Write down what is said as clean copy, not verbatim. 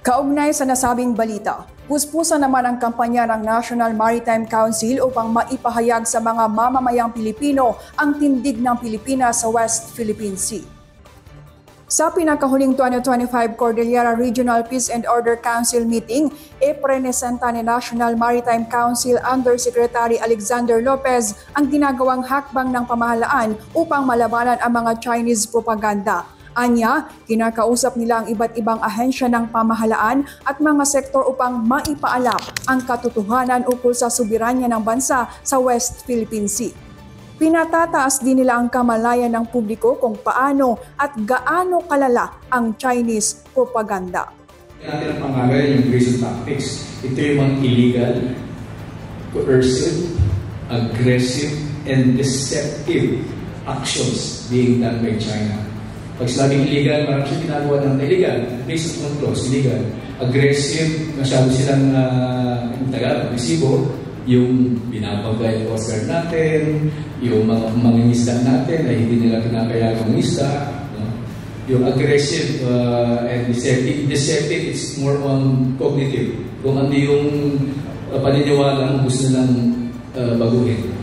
Kaugnay sa nasabing balita, puspusan naman ang kampanya ng National Maritime Council upang maipahayag sa mga mamamayang Pilipino ang tindig ng Pilipinas sa West Philippine Sea. Sa pinakahuling 2025 Cordillera Regional Peace and Order Council meeting, iprenesenta ni National Maritime Council Undersecretary Alexander Lopez ang ginagawang hakbang ng pamahalaan upang malabanan ang mga Chinese propaganda. Anya, kinakausap nila ang iba't ibang ahensya ng pamahalaan at mga sektor upang maipaalam ang katotohanan ukol sa soberanya ng bansa sa West Philippine Sea. Pinatataas din nila ang kamalayan ng publiko kung paano at gaano kalala ang Chinese propaganda. Natin ang pangalan yung treason tactics. Ito yung mga illegal, coercive, aggressive, and deceptive actions being done by China. Pag sinabing illegal, marami siya ginagawa ng illegal, based on clause, illegal. Aggressive, masyado silang agresibo, yung binabagay yung Coast Guard natin, yung mga mangingisda natin ay hindi nila pinapayagang mangisda. No? Yung aggressive and deceptive, it's more on cognitive. Kung ano yung paniniwala mo gusto nilang baguhin.